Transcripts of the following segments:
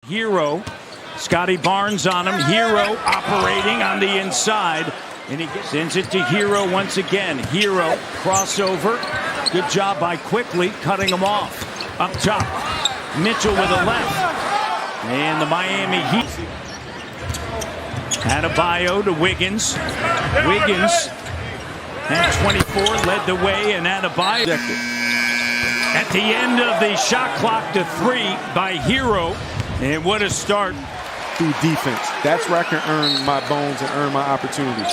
Hero, Scottie Barnes on him. Hero operating on the inside. And he sends it to Hero once again. Hero, crossover. Good job by Quickley, cutting him off. Up top, Mitchell with a left. And the Miami Heat. Adebayo to Wiggins. Wiggins at 24 led the way, and Adebayo. At the end of the shot clock to 3 by Hero. And what a start. Through defense. That's where I can earn my bones and earn my opportunities.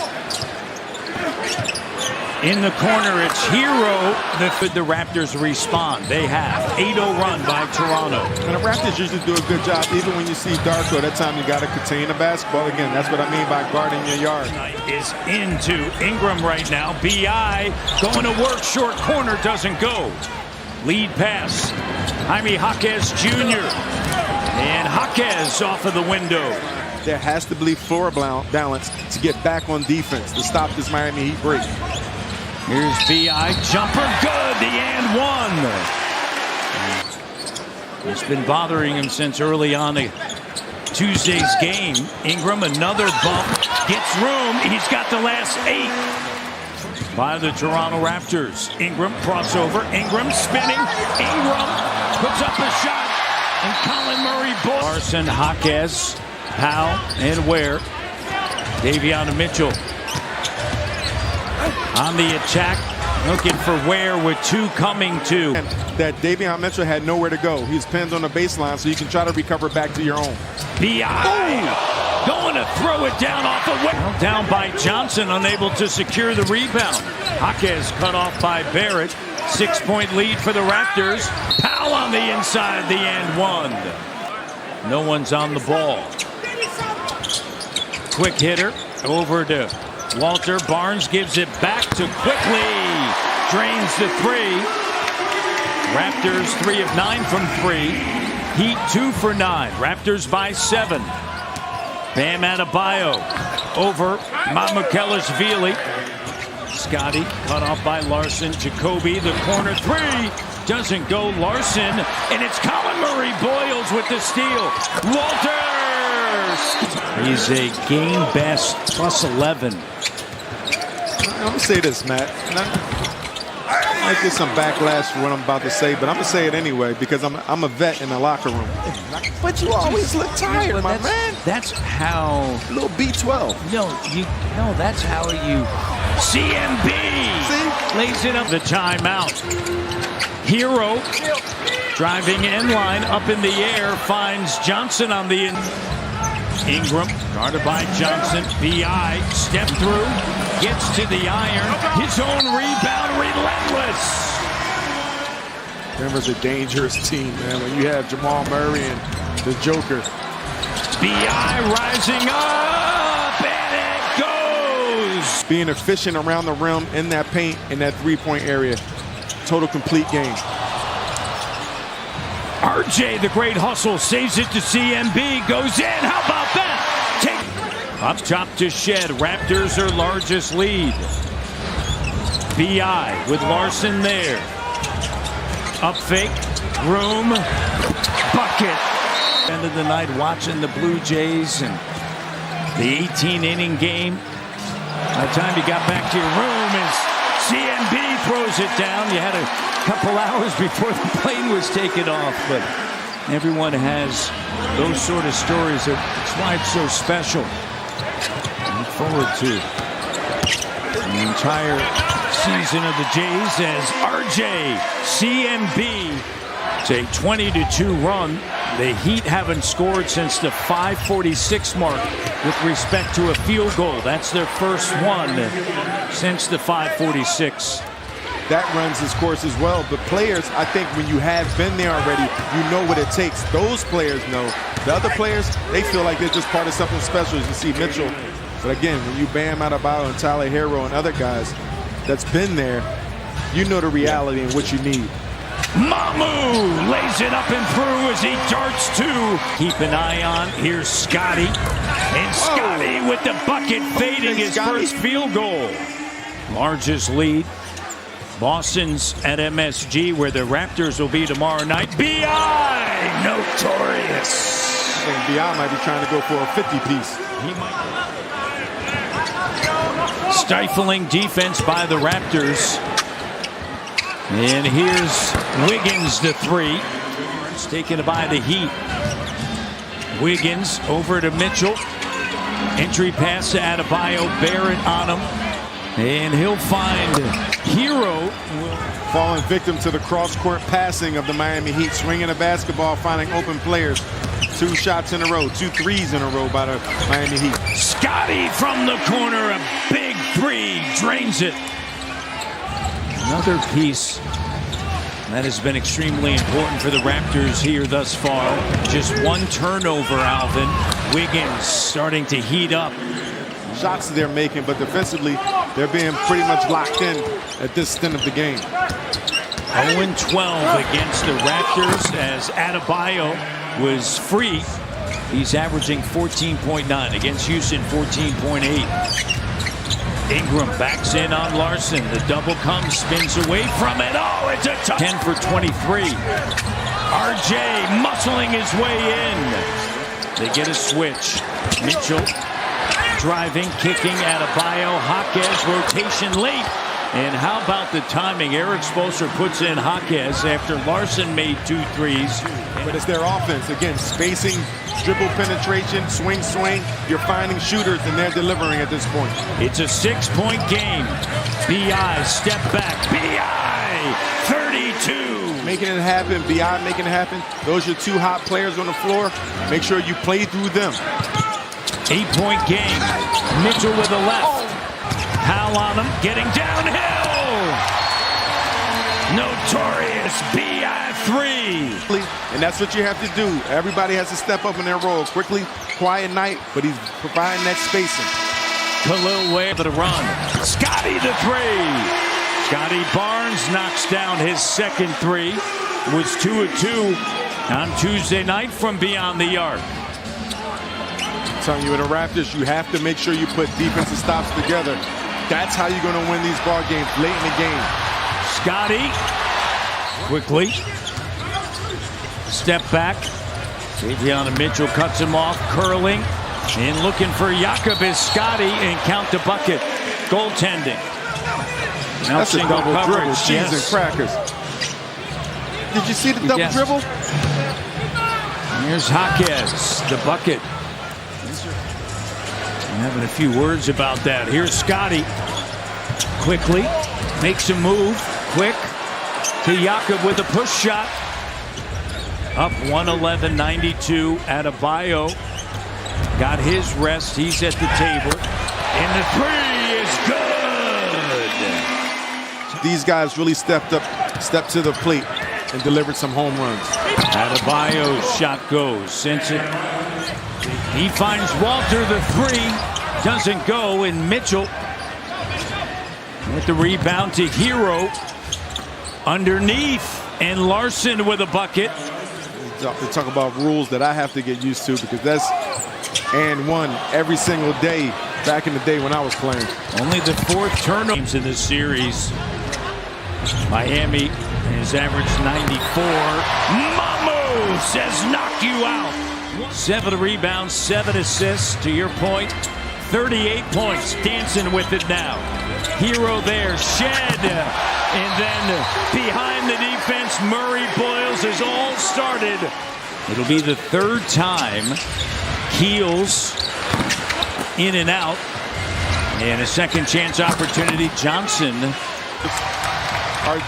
In the corner, it's Hero. The Raptors respond. They have 8-0 run by Toronto. And the Raptors usually do a good job. Even when you see Darko, that time you got to contain the basketball. Again, that's what I mean by guarding your yard. Is into Ingram right now. B.I. going to work. Short corner doesn't go. Lead pass. Jaime Jaquez Jr. And Jaquez off of the window. There has to be floor balance to get back on defense to stop this Miami Heat break. Here's B.I. Jumper good. The and one. It's been bothering him since early on in Tuesday's game. Ingram, another bump. Gets room. He's got the last 8 by the Toronto Raptors. Ingram, crossover. Ingram spinning. Ingram puts up a shot. And Collin Murray-Boyles. Larson, Jaquez, Powell, and Ware. Davion Mitchell on the attack, looking for Ware with 2 coming to. That Davion Mitchell had nowhere to go. He's pinned on the baseline, so you can try to recover back to your own. B.I. going to throw it down off the Ware. Down by Johnson, unable to secure the rebound. Jaquez cut off by Barrett. 6-point lead for the Raptors. Powell on the inside, the and one. No one's on the ball. Quick hitter over to Walter. Barnes gives it back to Quickley. Drains the 3. Raptors 3 of 9 from 3. Heat 2 for 9. Raptors by 7. Bam Adebayo over Mamukelashvili. Scottie cut off by Larson. Jacoby, the corner 3 doesn't go. Larson, and it's Collin Murray-Boyles with the steal. Walters! He's a game best plus 11. I'm going to say this, Matt. I might get some backlash for what I'm about to say, but I'm going to say it anyway because I'm a vet in the locker room. But you always look tired, my man. That's how. A little B12. No, that's how you. CMB. See? Lays it up. The timeout. Hero driving in line up in the air, finds Johnson on the Ingram guarded by Johnson. B.I. step through, gets to the iron. His own rebound, relentless. Denver's a dangerous team, man. When you have Jamal Murray and the Joker. B.I. rising up, and it goes. Being efficient around the rim in that paint in that three-point area. Total complete game. RJ, the great hustle, saves it to CMB, goes in. How about that? Up top to Shed. Raptors their largest lead. B.I. with Larson there. Up fake. Room. Bucket. End of the night watching the Blue Jays and the 18-inning game. By the time you got back to your room, as CMB throws it down. You had a couple hours before the plane was taken off, but everyone has those sort of stories. That's why it's so special. Look forward to the entire season of the Jays as RJ, CMB. It's a 20-2 run. The Heat haven't scored since the 5:46 mark with respect to a field goal. That's their first one since the 5:46. That runs his course as well. But players, I think when you have been there already, you know what it takes. Those players know. The other players, they feel like they're just part of something special, as you see Mitchell. But again, when you Bam Adebayo and Tyler Hero and other guys that's been there, you know the reality and what you need. Mamu lays it up and through as he darts to. Keep an eye on. Here's Scottie. And Scottie with the bucket, fading his first field goal. Largest lead. Boston's at MSG, where the Raptors will be tomorrow night. B.I. notorious. think BI might be trying to go for a 50-piece. Stifling defense by the Raptors. And here's Wiggins, the three. It's taken by the Heat. Wiggins over to Mitchell. Entry pass to Adebayo. Barrett on him. And he'll find Hero. Falling victim to the cross-court passing of the Miami Heat. Swinging a basketball, finding open players. 2 shots in a row, 2 threes in a row by the Miami Heat. Scottie from the corner, a big three, drains it. Another piece that has been extremely important for the Raptors here thus far. Just 1 turnover, Alvin. Wiggins starting to heat up. Shots they're making, but defensively, they're being pretty much locked in at this stint of the game. 0-12 against the Raptors as Adebayo was free. He's averaging 14.9 against Houston, 14.8. Ingram backs in on Larson. The double comes, spins away from it. Oh, it's a 10 for 23. RJ muscling his way in. They get a switch. Mitchell driving, kicking. Adebayo, Hawks rotation late. And how about the timing? Eric Spoelstra puts in Hawks after Larson made 2 threes. But it's their offense. Again, spacing, dribble penetration, swing. You're finding shooters, and they're delivering at this point. It's a 6-point game. BI, step back. BI, 32. Making it happen. BI making it happen. Those are 2 hot players on the floor. Make sure you play through them. 8-point game. Mitchell with the left. Hal on him, getting downhill. Notorious BI 3. And that's what you have to do. Everybody has to step up in their role. Quickly, quiet night, but he's providing that spacing. Khalil Wade with a run. Scottie the 3. Scottie Barnes knocks down his second 3. Was 2 of 2 on Tuesday night from beyond the arc. I'm telling you, in the Raptors, you have to make sure you put defensive stops together. That's how you're going to win these ball games late in the game. Scottie quickly step back. Davion Mitchell cuts him off, curling and looking for Jakob is Scottie and count the bucket. Goaltending. Now that's a single double coverage. dribble. Cheese Yes. and crackers. Did you see the double dribble? Here's Hawks, the bucket. I'm having a few words about that. Here's Scottie. Quickly makes a move. Quick to Jakob with a push shot. Up 111-92. Adebayo got his rest. He's at the table. And the 3 is good. These guys really stepped to the plate and delivered some home runs. Adebayo's shot goes. Since it, he finds Walter the 3. Doesn't go, and Mitchell with the rebound to Hero. Underneath, and Larson with a bucket. To talk about rules that I have to get used to, because that's and 1 every single day back in the day when I was playing. Only the 4th turnovers in this series. Miami has averaged 94. Mamu says knock you out. 7 rebounds, 7 assists. To your point, 38 points. Dancing with it now. Hero there, Shed. And then behind the defense, Murray-Boyles has all started. It'll be the 3rd time. Keels in and out. And a second chance opportunity. Johnson. Our